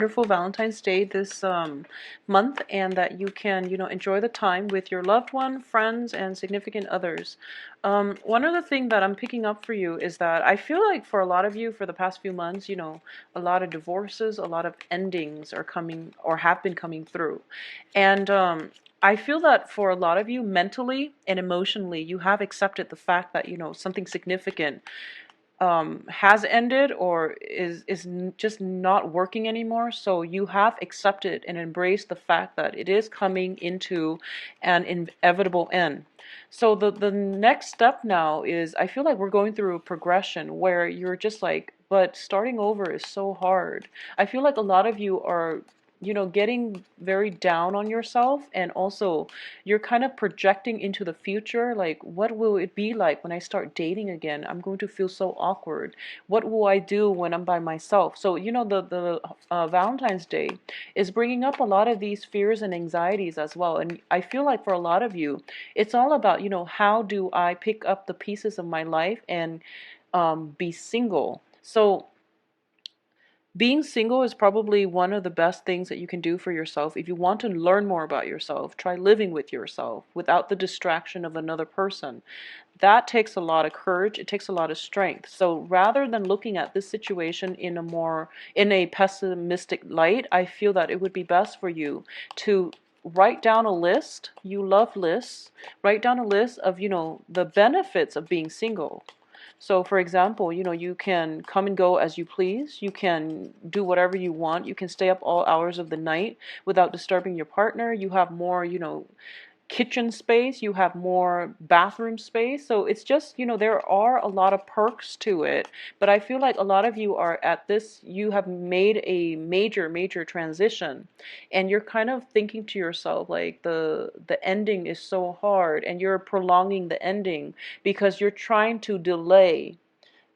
wonderful Valentine's Day this month, and that you can, enjoy the time with your loved one, friends, and significant others. One other thing that I'm picking up for you is that I feel like for a lot of you for the past few months, a lot of divorces, a lot of endings are coming or have been coming through. And I feel that for a lot of you, mentally and emotionally, you have accepted the fact that, something significant has ended or is just not working anymore. So you have accepted and embraced the fact that it is coming into an inevitable end. So the next step now is, I feel like we're going through a progression where you're just like, but starting over is so hard. I feel like a lot of you are, getting very down on yourself, and also you're kind of projecting into the future, like, what will it be like when I start dating again? I'm going to feel so awkward. What will I do when I'm by myself? So, the Valentine's Day is bringing up a lot of these fears and anxieties as well. And I feel like for a lot of you, it's all about, how do I pick up the pieces of my life and be single? So being single is probably one of the best things that you can do for yourself. If you want to learn more about yourself, try living with yourself without the distraction of another person. That takes a lot of courage. It takes a lot of strength. So rather than looking at this situation in a pessimistic light, I feel that it would be best for you to write down a list. You love lists. Write down a list of, the benefits of being single. So, for example, you can come and go as you please. You can do whatever you want. You can stay up all hours of the night without disturbing your partner. You have more, kitchen space. You have more bathroom space. So it's just, there are a lot of perks to it. But I feel like a lot of you are at this, you have made a major, major transition. And you're kind of thinking to yourself, like, the ending is so hard, and you're prolonging the ending because you're trying to delay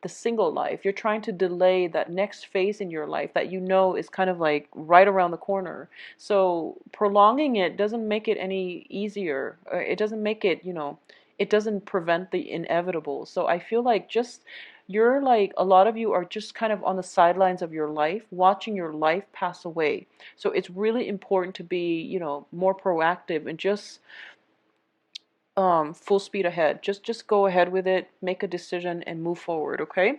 the single life. You're trying to delay that next phase in your life that is kind of like right around the corner. So prolonging it doesn't make it any easier. It doesn't make it, it doesn't prevent the inevitable. So I feel like just you're like, a lot of you are just kind of on the sidelines of your life, watching your life pass away. So it's really important to be, more proactive and just full speed ahead. Just go ahead with it, make a decision, and move forward. Okay.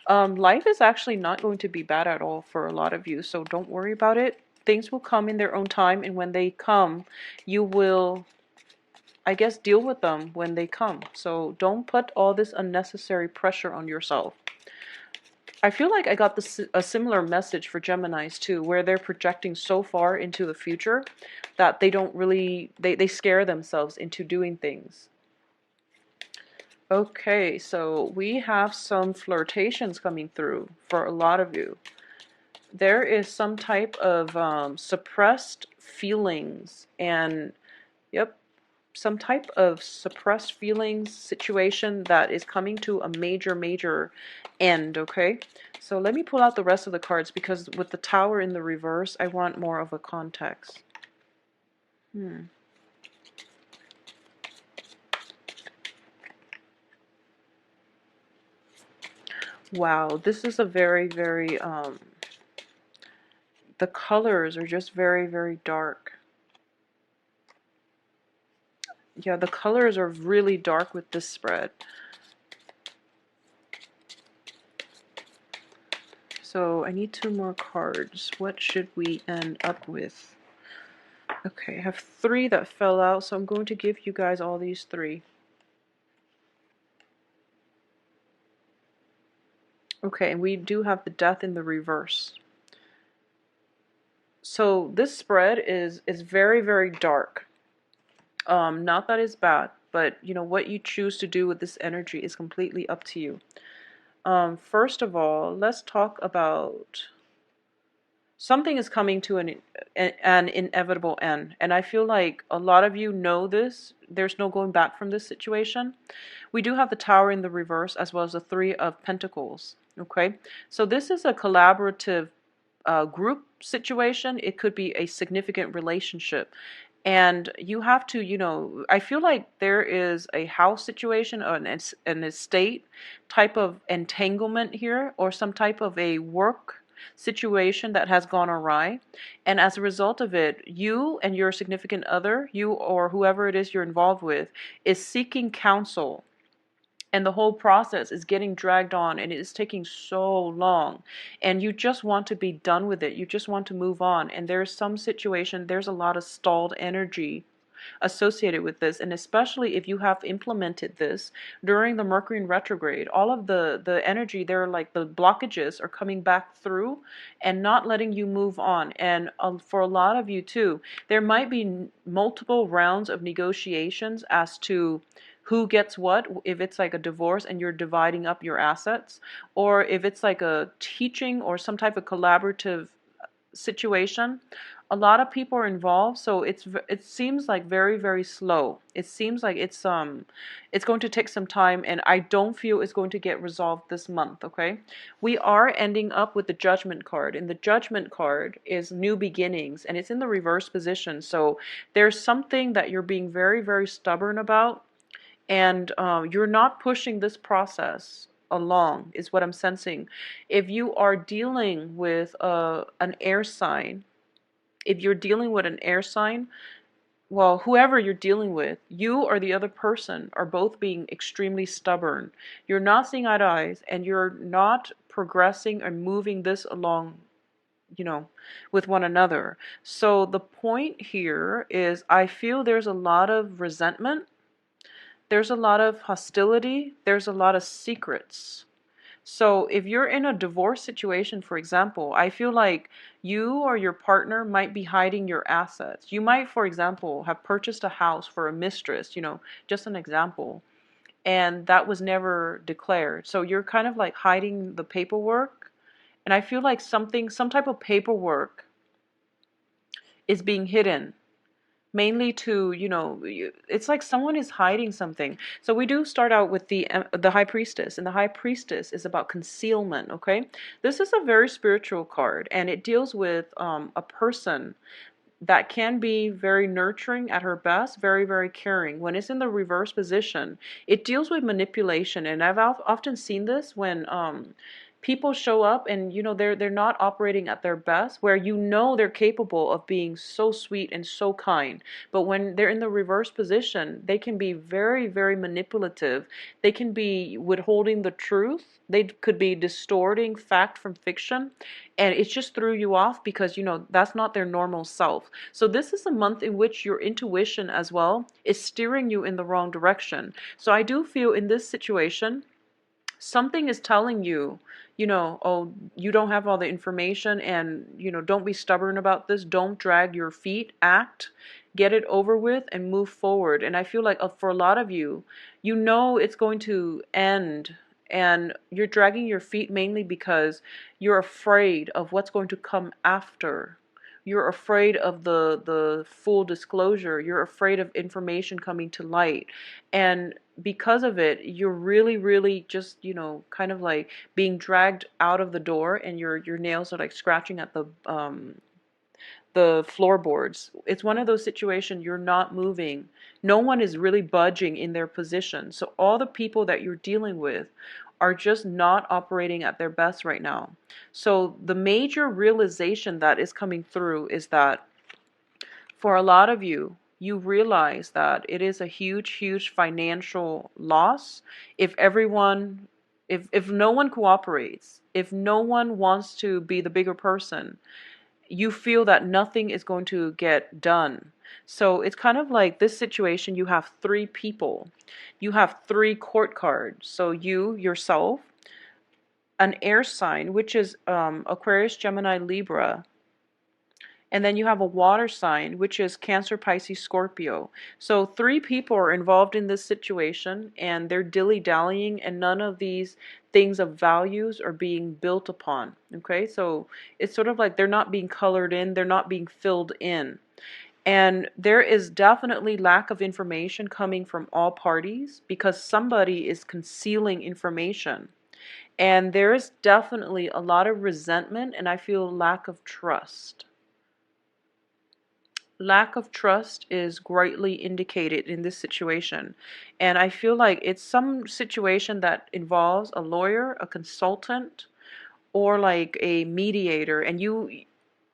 Life is actually not going to be bad at all for a lot of you, so don't worry about it. Things will come in their own time, and when they come, you will, I guess, deal with them when they come. So don't put all this unnecessary pressure on yourself. I feel like I got a similar message for Geminis too, where they're projecting so far into the future that they don't really, they scare themselves into doing things. Okay, so we have some flirtations coming through for a lot of you. There is some type of suppressed feelings and, yep, some type of suppressed feelings situation that is coming to a major, major end, okay? So let me pull out the rest of the cards, because with the Tower in the reverse, I want more of a context. Wow, this is a very, very, the colors are just very, very dark. Yeah, the colors are really dark with this spread. So I need 2 more cards. What should we end up with? Okay, I have 3 that fell out, so I'm going to give you guys all these 3. Okay, and we do have the Death in the reverse. So this spread is very, very dark. Not that it's bad, but what you choose to do with this energy is completely up to you. First of all, let's talk about something is coming to an inevitable end. And I feel like a lot of you know this. There's no going back from this situation. We do have the Tower in the reverse, as well as the 3 of Pentacles. Okay, so this is a collaborative group situation. It could be a significant relationship. And you have to, I feel like there is a house situation or an estate type of entanglement here, or some type of a work situation that has gone awry. And as a result of it, you and your significant other, you or whoever it is you're involved with, is seeking counsel. And the whole process is getting dragged on and it is taking so long. And you just want to be done with it. You just want to move on. And there's some situation, there's a lot of stalled energy associated with this, and especially if you have implemented this during the Mercury in retrograde, all of the energy there, like the blockages are coming back through and not letting you move on. And for a lot of you too, there might be multiple rounds of negotiations as to who gets what, if it's like a divorce and you're dividing up your assets, or if it's like a teaching or some type of collaborative situation. A lot of people are involved, so it seems like very slow. It seems like it's going to take some time, and I don't feel it's going to get resolved this month. Okay, we are ending up with the Judgment card, and the Judgment card is new beginnings, and it's in the reverse position. So there's something that you're being very stubborn about, and you're not pushing this process along, is what I'm sensing. If you are dealing with an air sign, if you're dealing with an air sign, well, whoever you're dealing with, you or the other person are both being extremely stubborn. You're not seeing eye to eye, and you're not progressing or moving this along, with one another. So the point here is, I feel there's a lot of resentment, there's a lot of hostility, there's a lot of secrets. So if you're in a divorce situation, for example, I feel like you or your partner might be hiding your assets. You might, for example, have purchased a house for a mistress, just an example, and that was never declared. So you're kind of like hiding the paperwork. And I feel like some type of paperwork is being hidden, mainly to, it's like someone is hiding something. So we do start out with the High Priestess, and the High Priestess is about concealment. Okay, this is a very spiritual card, and it deals with a person that can be very nurturing at her best, very caring. When it's in the reverse position, it deals with manipulation, and I've often seen this when people show up and they're not operating at their best, where they're capable of being so sweet and so kind, but when they're in the reverse position, they can be very manipulative. They can be withholding the truth. They could be distorting fact from fiction, and it just threw you off because that's not their normal self. So this is a month in which your intuition as well is steering you in the wrong direction. So I do feel in this situation, something is telling you, oh, you don't have all the information, and, don't be stubborn about this. Don't drag your feet. Act, get it over with, and move forward. And I feel like for a lot of you, it's going to end, and you're dragging your feet mainly because you're afraid of what's going to come after. You're afraid of the full disclosure. You're afraid of information coming to light. And because of it, you're really just, kind of like being dragged out of the door, and your nails are like scratching at the floorboards. It's one of those situations, you're not moving. No one is really budging in their position. So all the people that you're dealing with are just not operating at their best right now. So the major realization that is coming through is that for a lot of you, you realize that it is a huge financial loss if everyone, if no one cooperates, if no one wants to be the bigger person. You feel that nothing is going to get done. So it's kind of like this situation, you have three people. You have three court cards. So you, yourself, an air sign, which is Aquarius, Gemini, Libra. And then you have a water sign, which is Cancer, Pisces, Scorpio. So three people are involved in this situation, and they're dilly-dallying, and none of these things of values are being built upon. Okay, so it's sort of like they're not being colored in, they're not being filled in. And there is definitely lack of information coming from all parties because somebody is concealing information. And there is definitely a lot of resentment, and I feel lack of trust. Lack of trust is greatly indicated in this situation. And I feel like it's some situation that involves a lawyer, a consultant, or like a mediator, and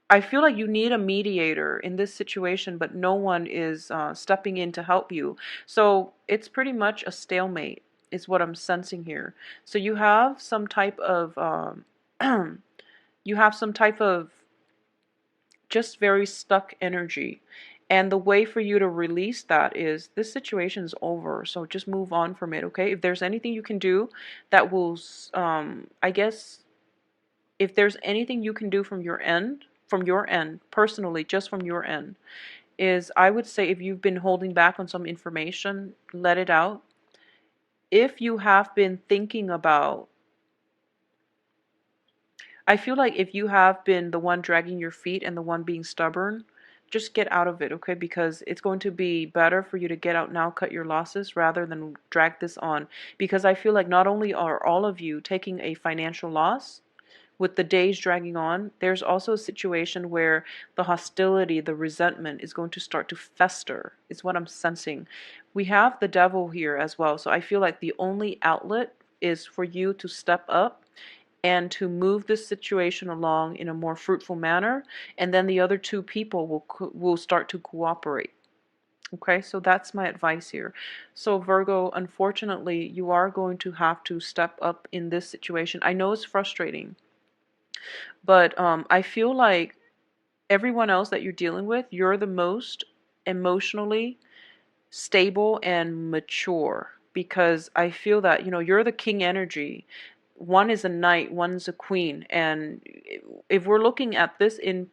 I feel like you need a mediator in this situation, but no one is stepping in to help you. So it's pretty much a stalemate, is what I'm sensing here. So you have some type of you have some type of just very stuck energy. And the way for you to release that is, this situation's over, so just move on from it, okay? If there's anything you can do that will, I guess, if there's anything you can do from your end, personally, just from your end, is I would say if you've been holding back on some information, let it out. If you have been thinking about, I feel like if you have been the one dragging your feet and the one being stubborn, just get out of it, okay? Because it's going to be better for you to get out now, cut your losses, rather than drag this on. Because I feel like not only are all of you taking a financial loss, with the days dragging on, there's also a situation where the hostility, the resentment is going to start to fester, is what I'm sensing. We have the devil here as well, so I feel like the only outlet is for you to step up and to move this situation along in a more fruitful manner, and then the other two people will start to cooperate. Okay, so that's my advice here. So Virgo, unfortunately, you are going to have to step up in this situation. I know it's frustrating, but I feel like everyone else that you're dealing with, you're the most emotionally stable and mature, because I feel that, you're the king energy. One is a knight, one's a queen. And if we're looking at this in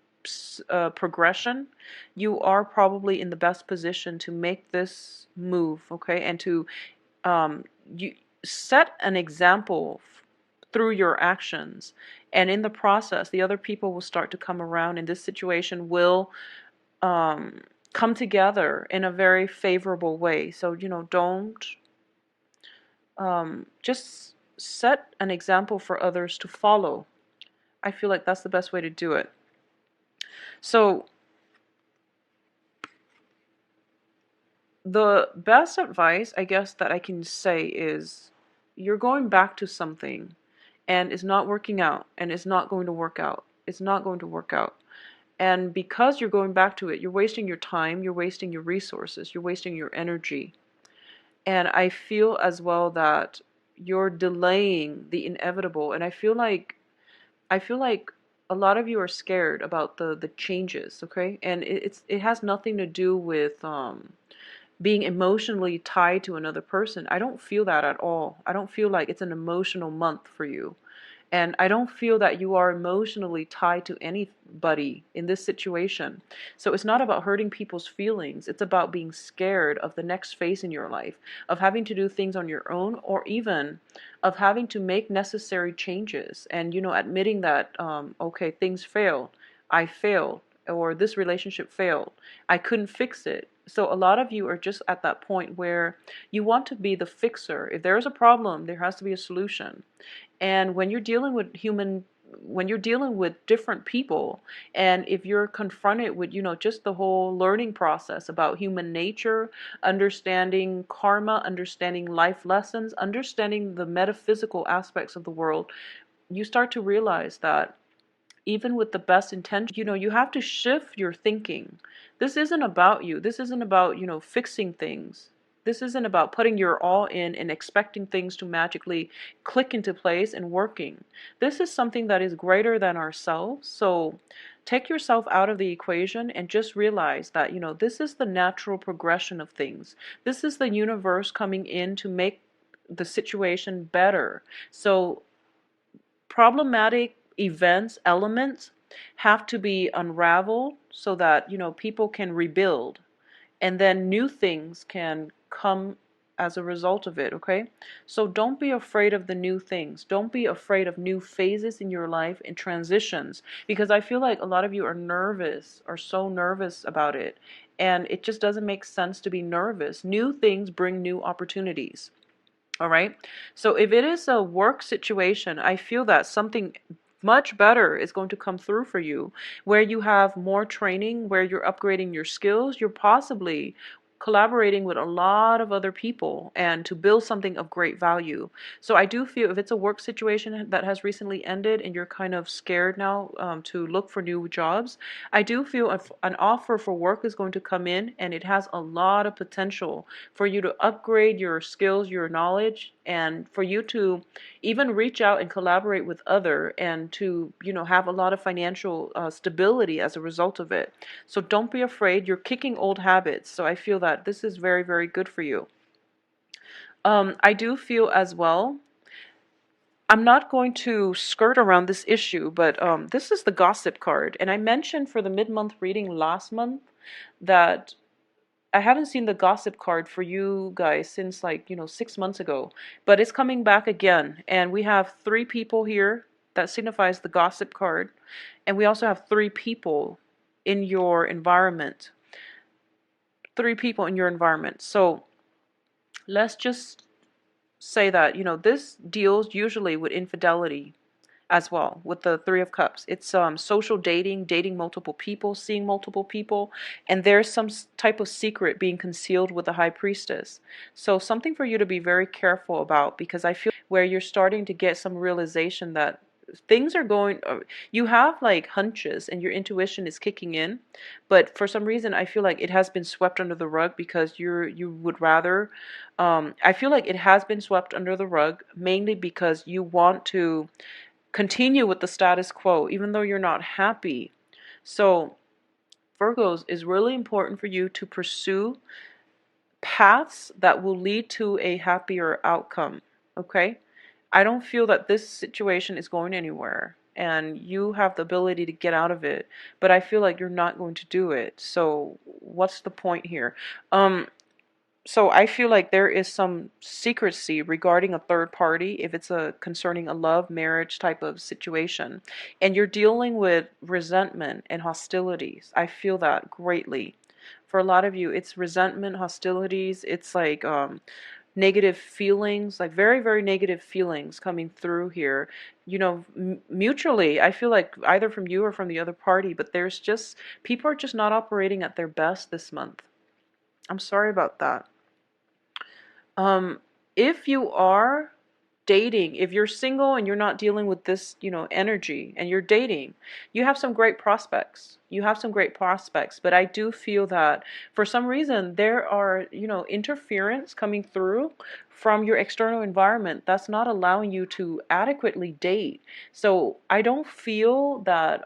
progression, you are probably in the best position to make this move, okay? And to you set an example through your actions, and in the process the other people will start to come around, and this situation will um, come together in a very favorable way. So don't just set an example for others to follow. I feel like that's the best way to do it. So the best advice, I guess, that I can say is, you're going back to something and it's not working out, and it's not going to work out. It's not going to work out. And because you're going back to it, you're wasting your time, you're wasting your resources, you're wasting your energy. And I feel as well that you're delaying the inevitable. And I feel like a lot of you are scared about the changes, okay? And it has nothing to do with being emotionally tied to another person. I don't feel that at all. I don't feel like it's an emotional month for you. And I don't feel that you are emotionally tied to anybody in this situation. So it's not about hurting people's feelings. It's about being scared of the next phase in your life, of having to do things on your own, or even of having to make necessary changes and, admitting that, okay, things failed. I failed, or this relationship failed. I couldn't fix it. So a lot of you are just at that point where you want to be the fixer. If there is a problem, there has to be a solution. And when you're dealing with different people, and if you're confronted with, just the whole learning process about human nature, understanding karma, understanding life lessons, understanding the metaphysical aspects of the world, you start to realize that even with the best intention, you have to shift your thinking. This isn't about you. This isn't about, fixing things. This isn't about putting your all in and expecting things to magically click into place and working. This is something that is greater than ourselves. So take yourself out of the equation and just realize that, this is the natural progression of things. This is the universe coming in to make the situation better. So problematic events, elements have to be unraveled so that, people can rebuild, and then new things can come as a result of it, okay? So don't be afraid of the new things. Don't be afraid of new phases in your life and transitions, because I feel like a lot of you are so nervous about it, and it just doesn't make sense to be nervous. New things bring new opportunities. All right. So if it is a work situation, I feel that something much better is going to come through for you, where you have more training, where you're upgrading your skills. You're possibly collaborating with a lot of other people and to build something of great value. So I do feel if it's a work situation that has recently ended and you're kind of scared now to look for new jobs, I do feel if an offer for work is going to come in and it has a lot of potential for you to upgrade your skills, your knowledge, and for you to even reach out and collaborate with other and to, have a lot of financial stability as a result of it. So don't be afraid. You're kicking old habits. So I feel that this is very, very good for you. I do feel as well, I'm not going to skirt around this issue, but this is the gossip card. And I mentioned for the mid-month reading last month that I haven't seen the gossip card for you guys since 6 months ago, but it's coming back again. And we have three people here that signifies the gossip card. And we also have three people in your environment. Three people in your environment. So let's just say that, this deals usually with infidelity as well with the Three of Cups. It's social dating, dating multiple people, seeing multiple people, and there's some type of secret being concealed with the High Priestess. So something for you to be very careful about, because I feel where you're starting to get some realization that things are going, you have like hunches and your intuition is kicking in, but for some reason I feel like it has been swept under the rug because you would rather, I feel like it has been swept under the rug mainly because you want to continue with the status quo even though you're not happy. So Virgos, is really important for you to pursue paths that will lead to a happier outcome. Okay, I don't feel that this situation is going anywhere and you have the ability to get out of it, but I feel like you're not going to do it. So what's the point here? So I feel like there is some secrecy regarding a third party if it's a concerning a love marriage type of situation, and you're dealing with resentment and hostilities. I feel that greatly. For a lot of you, it's resentment, hostilities. It's like negative feelings, like very, very negative feelings coming through here. Mutually, I feel like either from you or from the other party, but there's just, people are just not operating at their best this month. I'm sorry about that. Um, if you are dating, if you're single and you're not dealing with this, energy and you're dating, you have some great prospects. You have some great prospects, but I do feel that for some reason there are, interference coming through from your external environment that's not allowing you to adequately date. So I don't feel that,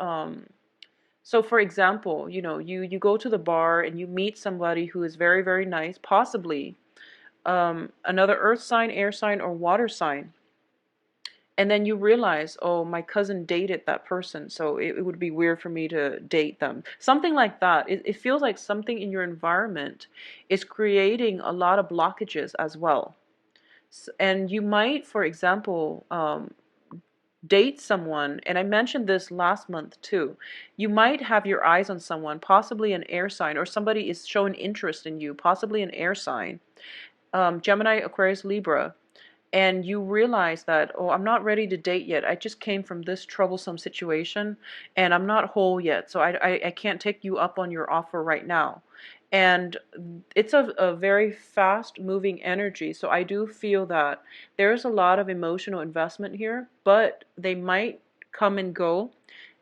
so for example, you go to the bar and you meet somebody who is very, very nice, possibly another earth sign, air sign, or water sign. And then you realize, oh, my cousin dated that person, so it would be weird for me to date them. Something like that. It feels like something in your environment is creating a lot of blockages as well. And you might, for example, date someone, and I mentioned this last month too. You might have your eyes on someone, possibly an air sign, or somebody is showing interest in you, possibly an air sign. Gemini, Aquarius, Libra, and you realize that, oh, I'm not ready to date yet. I just came from this troublesome situation and I'm not whole yet. So I can't take you up on your offer right now. And it's a very fast moving energy. So I do feel that there's a lot of emotional investment here, but they might come and go.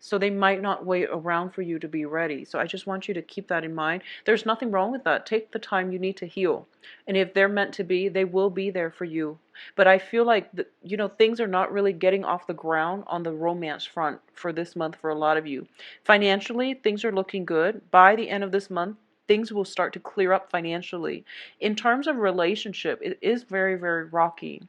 So they might not wait around for you to be ready. So I just want you to keep that in mind. There's nothing wrong with that. Take the time you need to heal. And if they're meant to be, they will be there for you. But I feel like, things are not really getting off the ground on the romance front for this month for a lot of you. Financially, things are looking good. By the end of this month, things will start to clear up financially. In terms of relationship, it is very, very rocky.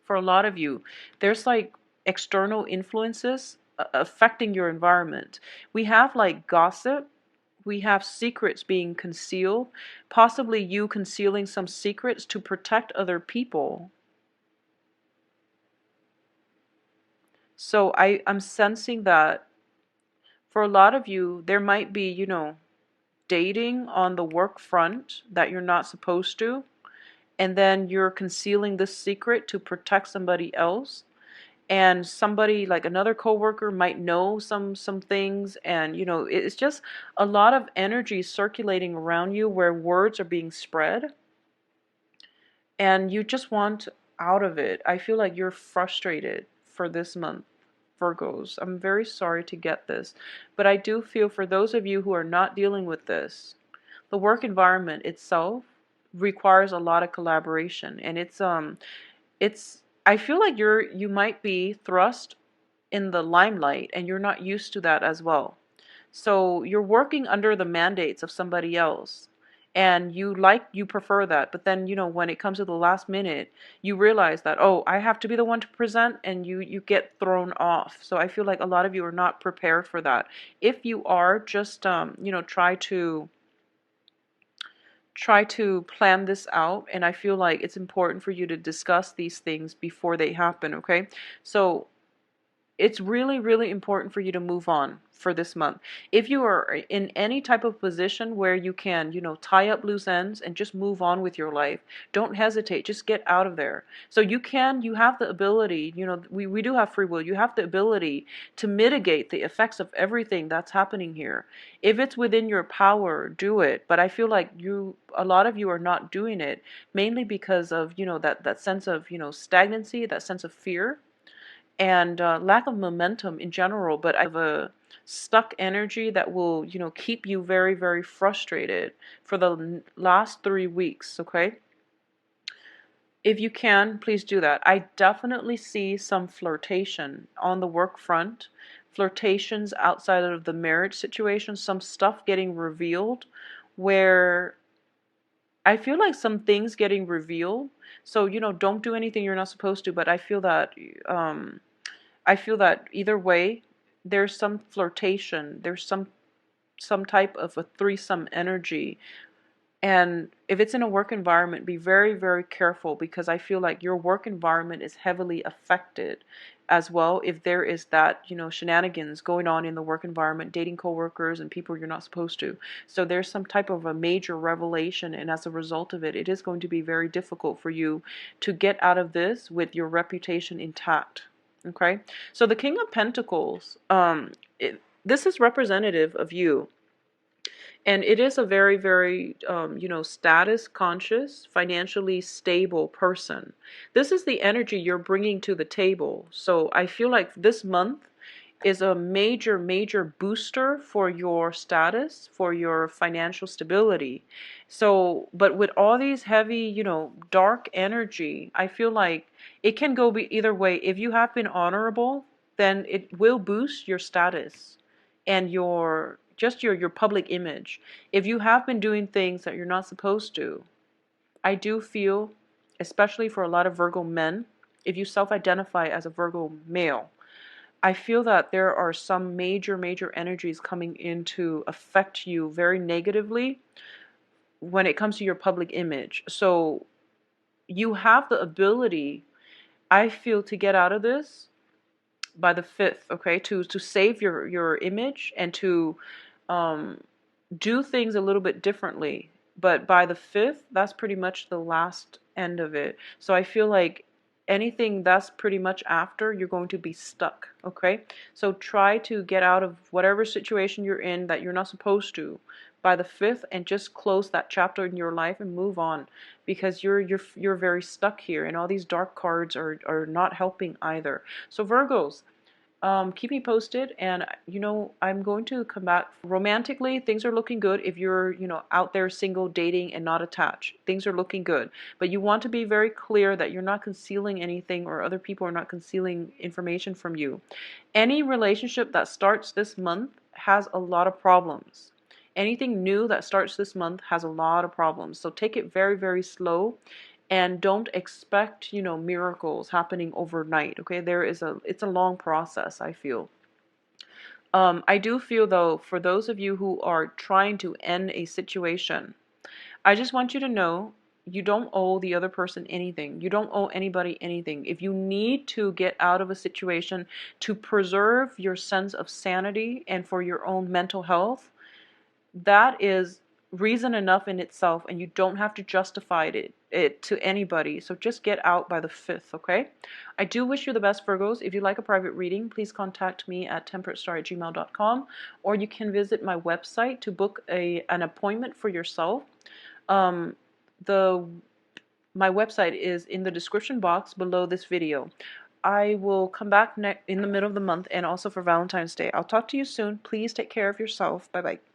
For a lot of you, there's like external influences affecting your environment. We have like gossip, we have secrets being concealed, possibly you concealing some secrets to protect other people. So I'm sensing that for a lot of you, there might be, dating on the work front that you're not supposed to, and then you're concealing this secret to protect somebody else. and somebody like another coworker might know some things, and it's just a lot of energy circulating around you where words are being spread, and you just want out of it. I feel like you're frustrated for this month, Virgos. I'm very sorry to get this, but I do feel for those of you who are not dealing with this, the work environment itself requires a lot of collaboration, and it's I feel like you might be thrust in the limelight and you're not used to that as well. So you're working under the mandates of somebody else, and you prefer that, but then when it comes to the last minute, you realize that, oh, I have to be the one to present, and you get thrown off. So I feel like a lot of you are not prepared for that. If you are, just try to plan this out, and I feel like it's important for you to discuss these things before they happen, okay? So it's really, really important for you to move on for this month. If you are in any type of position where you can, tie up loose ends and just move on with your life, don't hesitate. Just get out of there. So you have the ability, we do have free will. You have the ability to mitigate the effects of everything that's happening here. If it's within your power, do it. But I feel like a lot of you are not doing it, mainly because of, that sense of, stagnancy, that sense of fear, and lack of momentum in general. But I have a stuck energy that will, keep you very, very frustrated for the last 3 weeks, okay? If you can, please do that. I definitely see some flirtation on the work front, flirtations outside of the marriage situation, some stuff getting revealed where I feel like some things getting revealed. So, don't do anything you're not supposed to, but um, I feel that either way, there's some flirtation, there's some type of a threesome energy. And if it's in a work environment, be very, very careful, because I feel like your work environment is heavily affected as well if there is that, shenanigans going on in the work environment, dating coworkers and people you're not supposed to. So there's some type of a major revelation, and as a result of it, it is going to be very difficult for you to get out of this with your reputation intact. Okay? So the King of Pentacles, this is representative of you. And it is a very, very, status conscious, financially stable person. This is the energy you're bringing to the table. So I feel like this month is a major, major booster for your status, for your financial stability. So, but with all these heavy, dark energy, I feel like it can go either way. If you have been honorable, then it will boost your status and your public image. If you have been doing things that you're not supposed to, I do feel, especially for a lot of Virgo men, if you self-identify as a Virgo male, I feel that there are some major, major energies coming in to affect you very negatively when it comes to your public image. So you have the ability, I feel, to get out of this by the 5th, okay, to save your image and to um, do things a little bit differently. But by the 5th, that's pretty much the last end of it. So I feel like anything that's pretty much after, you're going to be stuck, okay? So try to get out of whatever situation you're in that you're not supposed to by the 5th, and just close that chapter in your life and move on, because you're very stuck here, and all these dark cards are not helping either. So Virgos, keep me posted, and I'm going to come back. Romantically, things are looking good. If you're out there single, dating, and not attached, things are looking good. But you want to be very clear that you're not concealing anything, or other people are not concealing information from you. Any relationship that starts this month has a lot of problems. Anything new that starts this month has a lot of problems. So take it very, very slow, and don't expect, miracles happening overnight, okay? It's a long process, I feel. I do feel, though, for those of you who are trying to end a situation, I just want you to know you don't owe the other person anything. You don't owe anybody anything. If you need to get out of a situation to preserve your sense of sanity and for your own mental health, that is reason enough in itself, and you don't have to justify it it to anybody. So just get out by the 5th, okay? I do wish you the best, Virgos. If you'd like a private reading, please contact me at temperatestar@gmail.com, or you can visit my website to book an appointment for yourself. Um, the My website is in the description box below this video. I will come back in the middle of the month and also for Valentine's Day. I'll talk to you soon. Please take care of yourself. Bye-bye.